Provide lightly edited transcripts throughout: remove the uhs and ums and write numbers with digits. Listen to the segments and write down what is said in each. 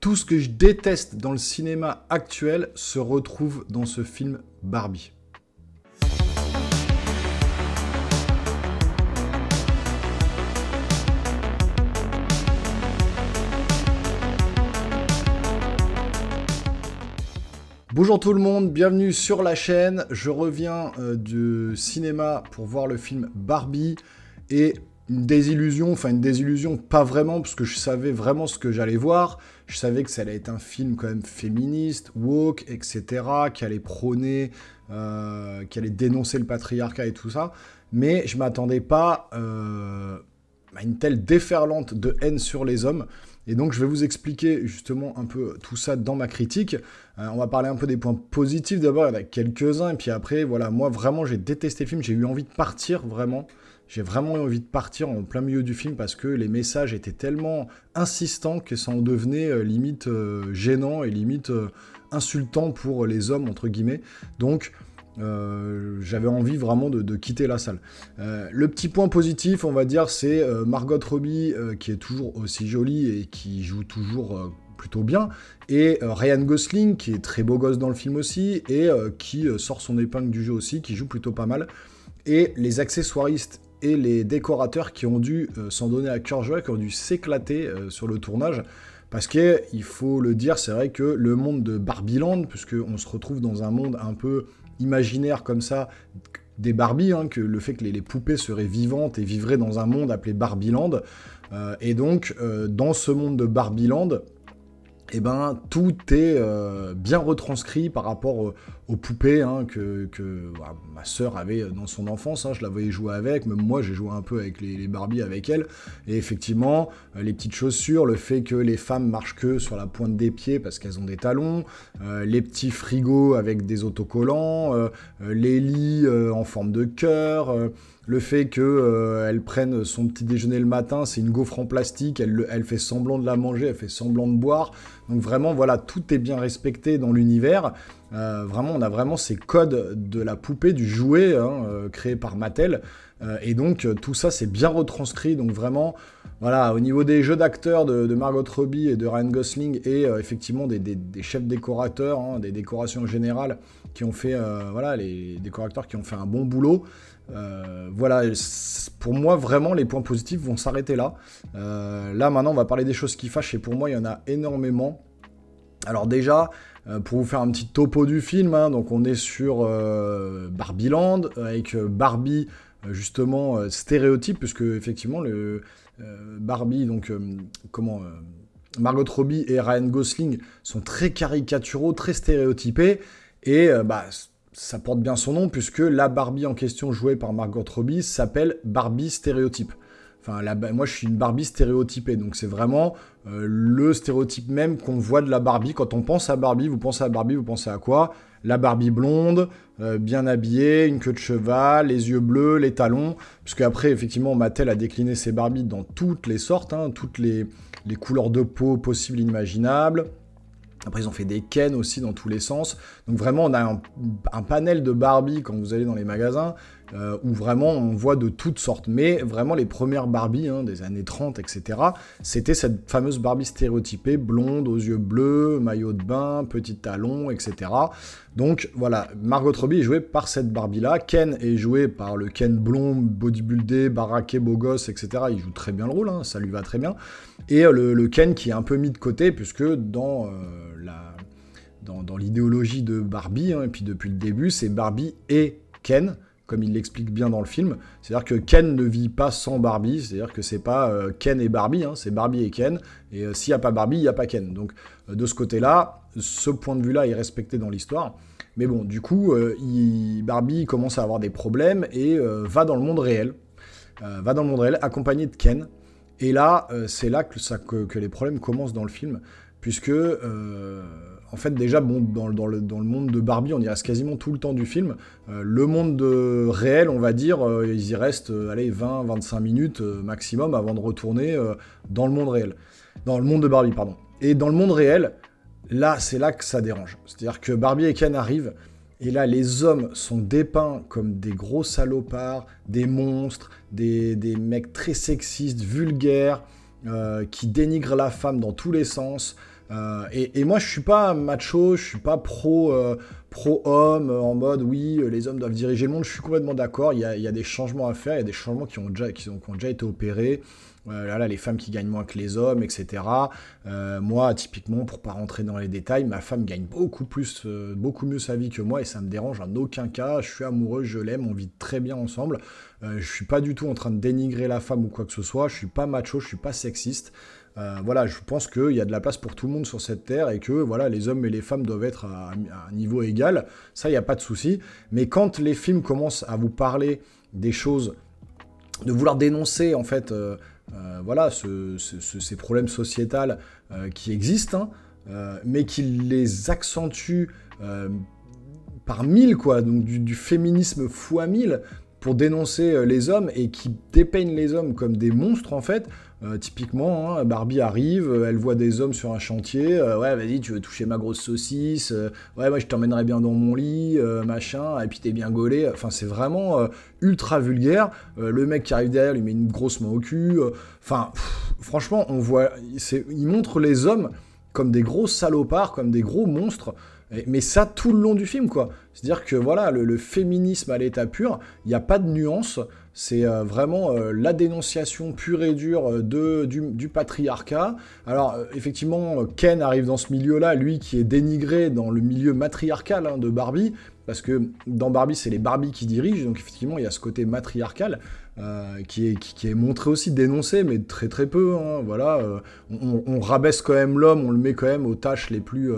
Tout ce que je déteste dans le cinéma actuel se retrouve dans ce film Barbie. Bonjour tout le monde, bienvenue sur la chaîne. Je reviens du cinéma pour voir le film Barbie et une désillusion pas vraiment, parce que je savais vraiment ce que j'allais voir. Je savais que ça allait être un film quand même féministe, woke, etc., qui allait prôner, qui allait dénoncer le patriarcat et tout ça. Mais je m'attendais pas à une telle déferlante de haine sur les hommes. Et donc, je vais vous expliquer justement un peu tout ça dans ma critique. On va parler un peu des points positifs d'abord, il y en a quelques-uns, et puis après, voilà, moi vraiment, j'ai détesté le film, j'ai eu envie de partir, vraiment. J'ai vraiment eu envie de partir en plein milieu du film parce que les messages étaient tellement insistants que ça en devenait limite gênant et limite insultant pour les hommes, entre guillemets. Donc, j'avais envie vraiment de quitter la salle. Le petit point positif, on va dire, c'est Margot Robbie qui est toujours aussi jolie et qui joue toujours plutôt bien, et Ryan Gosling qui est très beau gosse dans le film aussi et qui sort son épingle du jeu aussi, qui joue plutôt pas mal, et les accessoiristes et les décorateurs qui ont dû s'en donner à cœur joie, qui ont dû s'éclater sur le tournage. Parce qu'il faut le dire, c'est vrai que le monde de Barbieland, puisqu'on se retrouve dans un monde un peu imaginaire comme ça, des Barbies, que le fait que les poupées seraient vivantes et vivraient dans un monde appelé Barbieland. Et donc, dans ce monde de Barbieland, eh ben, tout est bien retranscrit par rapport aux poupées que ma sœur avait dans son enfance. Je la voyais jouer avec, même moi j'ai joué un peu avec les Barbies avec elle. Et effectivement, les petites chaussures, le fait que les femmes marchent que sur la pointe des pieds parce qu'elles ont des talons, les petits frigos avec des autocollants, les lits en forme de cœur, le fait qu'elle prenne son petit déjeuner le matin, c'est une gaufre en plastique, elle fait semblant de la manger, elle fait semblant de boire. Donc vraiment, voilà, tout est bien respecté dans l'univers. Vraiment, on a vraiment ces codes de la poupée, du jouet créé par Mattel. Et donc, tout ça, c'est bien retranscrit. Donc vraiment, voilà, au niveau des jeux d'acteurs de Margot Robbie et de Ryan Gosling, et effectivement des chefs décorateurs, des décorations générales qui ont fait, les décorateurs qui ont fait un bon boulot. Voilà, pour moi, vraiment, les points positifs vont s'arrêter là. Là, maintenant, on va parler des choses qui fâchent, et pour moi, il y en a énormément. Alors déjà, pour vous faire un petit topo du film, donc on est sur Barbieland, avec Barbie, justement, stéréotype, puisque effectivement, Barbie, donc, Margot Robbie et Ryan Gosling sont très caricaturaux, très stéréotypés, et ça porte bien son nom, puisque la Barbie en question jouée par Margot Robbie s'appelle Barbie stéréotype. Enfin, moi, je suis une Barbie stéréotypée, donc c'est vraiment le stéréotype même qu'on voit de la Barbie. Quand on pense à Barbie, vous pensez à quoi ? La Barbie blonde, bien habillée, une queue de cheval, les yeux bleus, les talons. Puisque après, effectivement, Mattel a décliné ses Barbies dans toutes les sortes, toutes les couleurs de peau possibles et inimaginables. Après, ils ont fait des Ken aussi dans tous les sens. Donc vraiment, on a un panel de Barbie quand vous allez dans les magasins, où vraiment on voit de toutes sortes. Mais vraiment, les premières Barbie des années 30, etc., c'était cette fameuse Barbie stéréotypée, blonde, aux yeux bleus, maillot de bain, petits talons, etc. Donc voilà, Margot Robbie est jouée par cette Barbie-là. Ken est joué par le Ken blond, bodybuildé, baraqué, beau gosse, etc. Il joue très bien le rôle, ça lui va très bien. Et le Ken qui est un peu mis de côté, puisque dans l'idéologie de Barbie, et puis depuis le début, c'est Barbie et Ken, comme il l'explique bien dans le film. C'est-à-dire que Ken ne vit pas sans Barbie, c'est-à-dire que c'est pas Ken et Barbie, c'est Barbie et Ken, et s'il n'y a pas Barbie, il n'y a pas Ken. Donc de ce côté-là, ce point de vue-là est respecté dans l'histoire. Mais bon, du coup, Barbie commence à avoir des problèmes et va dans le monde réel. Accompagnée de Ken. Et là, c'est là que les problèmes commencent dans le film, puisque, en fait, déjà, dans le monde de Barbie, on y reste quasiment tout le temps du film. Le monde réel, on va dire, ils y restent 20-25 minutes maximum avant de retourner dans le monde réel. Dans le monde de Barbie, pardon. Et dans le monde réel, là, c'est là que ça dérange. C'est-à-dire que Barbie et Ken arrivent, et là, les hommes sont dépeints comme des gros salopards, des monstres, des mecs très sexistes, vulgaires, qui dénigrent la femme dans tous les sens. Et moi, je suis pas macho, je suis pas pro-homme, en mode, oui, les hommes doivent diriger le monde. Je suis complètement d'accord, il y a des changements à faire, il y a des changements qui ont déjà été opérés. Là, les femmes qui gagnent moins que les hommes, etc. Moi, typiquement, pour pas rentrer dans les détails, ma femme gagne beaucoup mieux sa vie que moi, et ça me dérange en aucun cas. Je suis amoureux, je l'aime, on vit très bien ensemble. Je suis pas du tout en train de dénigrer la femme ou quoi que ce soit. Je suis pas macho, je suis pas sexiste. Voilà, je pense qu'il y a de la place pour tout le monde sur cette terre et que voilà, les hommes et les femmes doivent être à un niveau égal. Ça, il n'y a pas de souci. Mais quand les films commencent à vous parler des choses, de vouloir dénoncer en fait, voilà, ces problèmes sociétals qui existent, mais qui les accentuent par mille, quoi. Donc du féminisme fois mille pour dénoncer les hommes et qui dépeignent les hommes comme des monstres en fait. Typiquement, hein, Barbie arrive, elle voit des hommes sur un chantier, ouais, vas-y, tu veux toucher ma grosse saucisse, ouais, moi je t'emmènerai bien dans mon lit, machin, et puis t'es bien gaulé. Enfin, c'est vraiment ultra vulgaire. Le mec qui arrive derrière lui met une grosse main au cul. Enfin, franchement, il montre les hommes comme des gros salopards, comme des gros monstres. Mais ça tout le long du film, quoi. C'est-à-dire que voilà, le féminisme à l'état pur, il n'y a pas de nuance. C'est vraiment la dénonciation pure et dure du patriarcat. Alors, effectivement, Ken arrive dans ce milieu-là, lui qui est dénigré dans le milieu matriarcal de Barbie, parce que dans Barbie, c'est les Barbies qui dirigent, donc effectivement, il y a ce côté matriarcal qui est montré aussi, dénoncé, mais très très peu. Hein, voilà, on rabaisse quand même l'homme, on le met quand même aux tâches les plus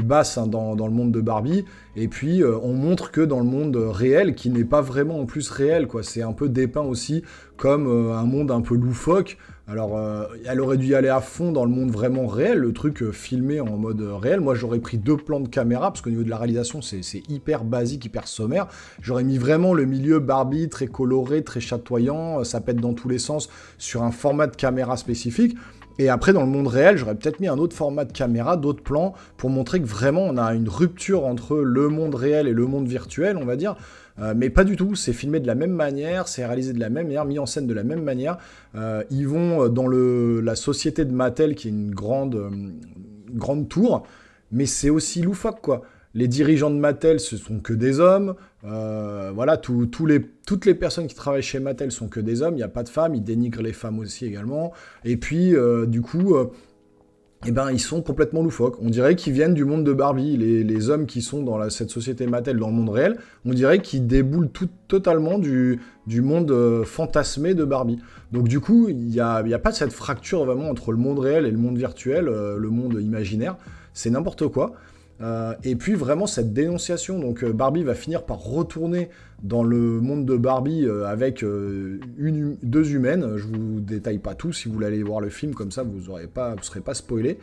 basses hein, dans le monde de Barbie, et puis on montre que dans le monde réel, qui n'est pas vraiment en plus réel, quoi, c'est un peu dépeint aussi comme un monde un peu loufoque. Alors, elle aurait dû y aller à fond dans le monde vraiment réel, le truc filmé en mode réel. Moi, j'aurais pris 2 plans de caméra, parce qu'au niveau de la réalisation, c'est hyper basique, hyper sommaire. J'aurais mis vraiment le milieu Barbie, très coloré, très chatoyant, ça pète dans tous les sens, sur un format de caméra spécifique. Et après, dans le monde réel, j'aurais peut-être mis un autre format de caméra, d'autres plans, pour montrer que vraiment, on a une rupture entre le monde réel et le monde virtuel, on va dire. Mais pas du tout, c'est filmé de la même manière, c'est réalisé de la même manière, mis en scène de la même manière. Ils vont dans la société de Mattel, qui est une grande tour, mais c'est aussi loufoque, quoi. Les dirigeants de Mattel, ce sont que des hommes. Voilà, toutes les personnes qui travaillent chez Mattel sont que des hommes. Il n'y a pas de femmes. Ils dénigrent les femmes aussi également. Et puis, du coup, eh ben, ils sont complètement loufoques. On dirait qu'ils viennent du monde de Barbie. Les hommes qui sont dans cette société Mattel, dans le monde réel, on dirait qu'ils déboulent totalement du monde fantasmé de Barbie. Donc du coup, il n'y a pas cette fracture vraiment entre le monde réel et le monde virtuel, le monde imaginaire. C'est n'importe quoi. Et puis vraiment cette dénonciation, donc Barbie va finir par retourner dans le monde de Barbie avec 2 humaines. Je vous détaille pas tout, si vous voulez aller voir le film, comme ça vous serez pas spoilé.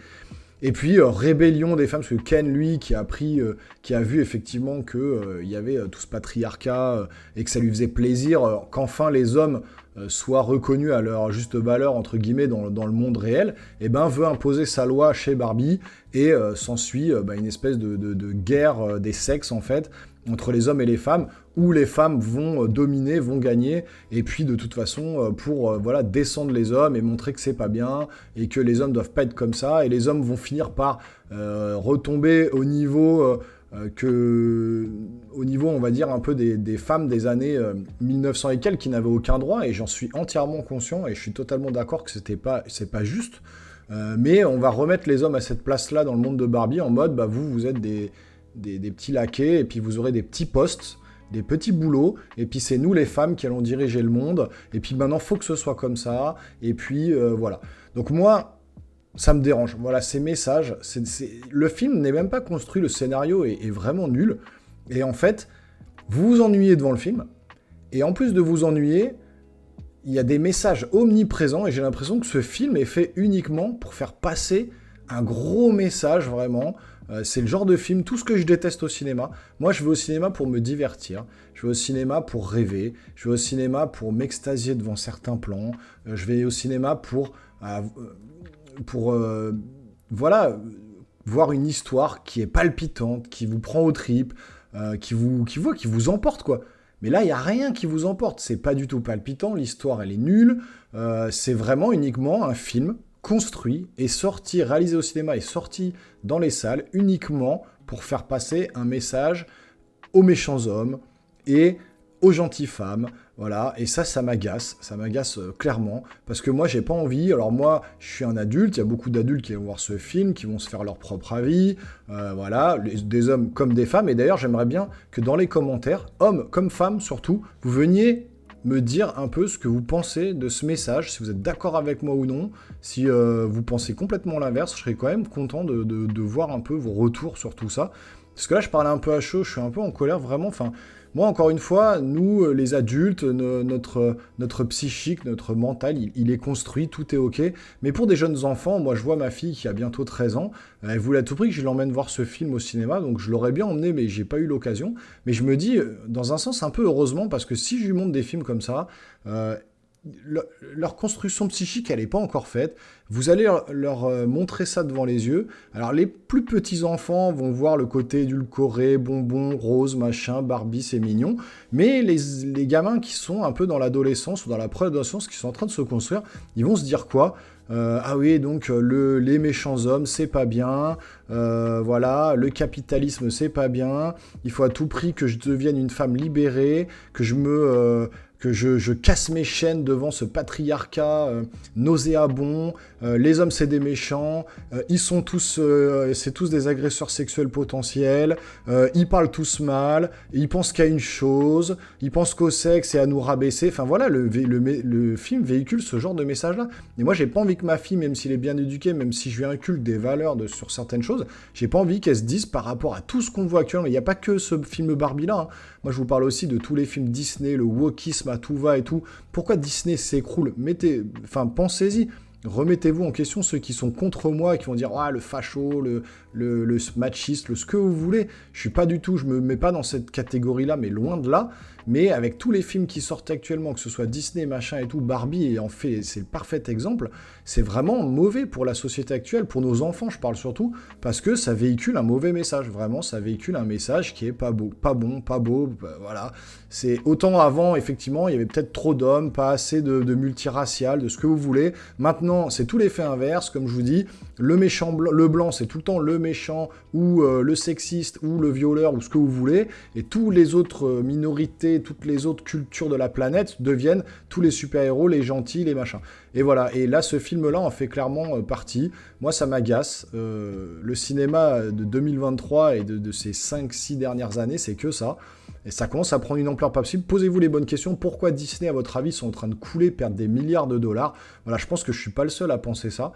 Et puis rébellion des femmes, parce que Ken, lui, qui a vu effectivement que il y avait tout ce patriarcat et que ça lui faisait plaisir qu'enfin les hommes soient reconnus à leur juste valeur, entre guillemets, dans le monde réel, et ben veut imposer sa loi chez Barbie, et s'ensuit une espèce de guerre des sexes, en fait, entre les hommes et les femmes, où les femmes vont dominer, vont gagner, et puis de toute façon, pour descendre les hommes et montrer que c'est pas bien, et que les hommes doivent pas être comme ça, et les hommes vont finir par retomber au niveau, on va dire, un peu des femmes des années 1900 et quelques, qui n'avaient aucun droit, et j'en suis entièrement conscient, et je suis totalement d'accord que c'est pas juste, mais on va remettre les hommes à cette place-là dans le monde de Barbie, en mode, vous êtes des petits laquais, et puis vous aurez des petits postes, des petits boulots, et puis c'est nous les femmes qui allons diriger le monde, et puis maintenant faut que ce soit comme ça, et puis voilà. Donc moi, ça me dérange, voilà, ces messages, le film n'est même pas construit, le scénario est vraiment nul, et en fait, vous vous ennuyez devant le film, et en plus de vous ennuyer, il y a des messages omniprésents, et j'ai l'impression que ce film est fait uniquement pour faire passer un gros message, vraiment. C'est le genre de film, tout ce que je déteste au cinéma. Moi, je vais au cinéma pour me divertir, je vais au cinéma pour rêver, je vais au cinéma pour m'extasier devant certains plans, je vais au cinéma pour voir une histoire qui est palpitante, qui vous prend aux tripes, qui vous emporte, quoi. Mais là, il n'y a rien qui vous emporte, c'est pas du tout palpitant, l'histoire, elle est nulle, c'est vraiment uniquement un film construit, est sorti, réalisé au cinéma, est sorti dans les salles uniquement pour faire passer un message aux méchants hommes et aux gentilles femmes, voilà, et ça m'agace clairement, parce que moi j'ai pas envie, alors moi je suis un adulte, il y a beaucoup d'adultes qui vont voir ce film, qui vont se faire leur propre avis, voilà, des hommes comme des femmes, et d'ailleurs j'aimerais bien que dans les commentaires, hommes comme femmes surtout, vous veniez me dire un peu ce que vous pensez de ce message, si vous êtes d'accord avec moi ou non, si vous pensez complètement l'inverse, je serais quand même content de voir un peu vos retours sur tout ça, parce que là je parlais un peu à chaud, je suis un peu en colère vraiment, enfin... Moi, encore une fois, nous, les adultes, notre psychique, notre mental, il est construit, tout est OK. Mais pour des jeunes enfants, moi, je vois ma fille qui a bientôt 13 ans, elle voulait à tout prix que je l'emmène voir ce film au cinéma, donc je l'aurais bien emmené, mais j'ai pas eu l'occasion. Mais je me dis, dans un sens, un peu heureusement, parce que si je lui montre des films comme ça... leur construction psychique, elle n'est pas encore faite. Vous allez leur montrer ça devant les yeux. Alors, les plus petits enfants vont voir le côté édulcoré, bonbon, rose, machin, Barbie, c'est mignon. Mais les gamins qui sont un peu dans l'adolescence ou dans la préadolescence, qui sont en train de se construire, ils vont se dire quoi ? Ah oui, donc les méchants hommes, c'est pas bien. Voilà, le capitalisme, c'est pas bien. Il faut à tout prix que je devienne une femme libérée, que je casse mes chaînes devant ce patriarcat nauséabond, les hommes c'est des méchants, ils sont tous, c'est tous des agresseurs sexuels potentiels, ils parlent tous mal, ils pensent qu'à une chose, ils pensent qu'au sexe et à nous rabaisser, enfin voilà, le film véhicule ce genre de message-là. Et moi j'ai pas envie que ma fille, même s'il est bien éduqué, même si je lui inculque des valeurs sur certaines choses, j'ai pas envie qu'elle se dise par rapport à tout ce qu'on voit actuellement, il n'y a pas que ce film Barbie-là, hein. Moi je vous parle aussi de tous les films Disney, le wokisme à tout va et tout. Pourquoi Disney s'écroule ? Pensez-y. Remettez-vous en question ceux qui sont contre moi, qui vont dire le facho, le machiste, ce que vous voulez. Je suis pas du tout, je me mets pas dans cette catégorie-là, mais loin de là. Mais avec tous les films qui sortent actuellement, que ce soit Disney, machin et tout, Barbie, et en fait, c'est le parfait exemple, c'est vraiment mauvais pour la société actuelle, pour nos enfants, je parle surtout, parce que ça véhicule un mauvais message. Vraiment, ça véhicule un message qui est pas beau, pas bon, pas beau, voilà. C'est autant avant, effectivement, il y avait peut-être trop d'hommes, pas assez de multiracial, de ce que vous voulez. Maintenant, c'est tout l'effet inverse, comme je vous dis, le méchant, le blanc, c'est tout le temps le méchant, ou le sexiste, ou le violeur, ou ce que vous voulez, et tous les autres minorités, toutes les autres cultures de la planète deviennent tous les super-héros, les gentils, les machins. Et voilà, et là, ce film-là en fait clairement partie. Moi, ça m'agace. Le cinéma de 2023 et de ces 5-6 dernières années, c'est que ça. Et ça commence à prendre une ampleur pas possible. Posez-vous les bonnes questions. Pourquoi Disney, à votre avis, sont en train de couler, perdre des milliards de dollars ? Voilà, je pense que je suis pas le seul à penser ça.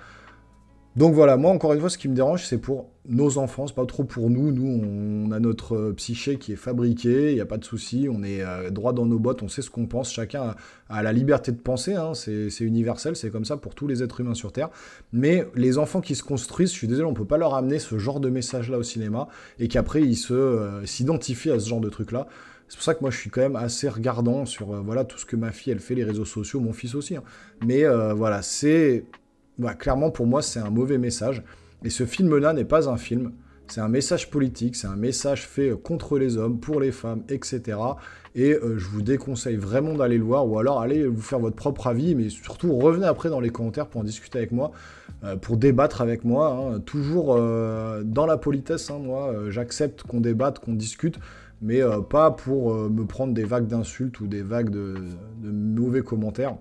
Donc voilà, moi, encore une fois, ce qui me dérange, c'est pour nos enfants, c'est pas trop pour nous. Nous, on a notre psyché qui est fabriqué, il n'y a pas de souci, on est droit dans nos bottes, on sait ce qu'on pense, chacun a la liberté de penser, hein, c'est universel, c'est comme ça pour tous les êtres humains sur Terre. Mais les enfants qui se construisent, je suis désolé, on peut pas leur amener ce genre de message-là au cinéma, et qu'après, ils s'identifient à ce genre de truc-là. C'est pour ça que moi, je suis quand même assez regardant sur voilà, tout ce que ma fille, elle fait, les réseaux sociaux, mon fils aussi. Hein. Mais voilà, clairement, pour moi, c'est un mauvais message. Et ce film-là n'est pas un film. C'est un message politique, c'est un message fait contre les hommes, pour les femmes, etc. Et je vous déconseille vraiment d'aller le voir, ou alors allez vous faire votre propre avis, mais surtout revenez après dans les commentaires pour en discuter avec moi, pour débattre avec moi, hein, toujours dans la politesse, hein, moi, j'accepte qu'on débatte, qu'on discute, mais pas pour me prendre des vagues d'insultes ou des vagues de mauvais commentaires.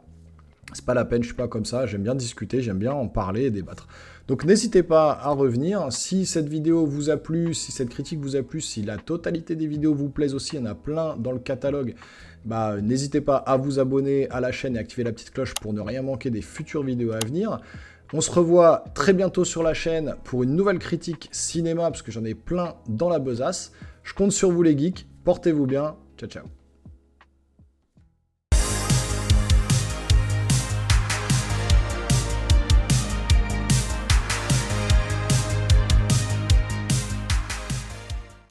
C'est pas la peine, je suis pas comme ça, j'aime bien discuter, j'aime bien en parler et débattre. Donc n'hésitez pas à revenir, si cette vidéo vous a plu, si cette critique vous a plu, si la totalité des vidéos vous plaisent aussi, il y en a plein dans le catalogue, n'hésitez pas à vous abonner à la chaîne et activer la petite cloche pour ne rien manquer des futures vidéos à venir. On se revoit très bientôt sur la chaîne pour une nouvelle critique cinéma, parce que j'en ai plein dans la besace. Je compte sur vous les geeks, portez-vous bien, ciao ciao.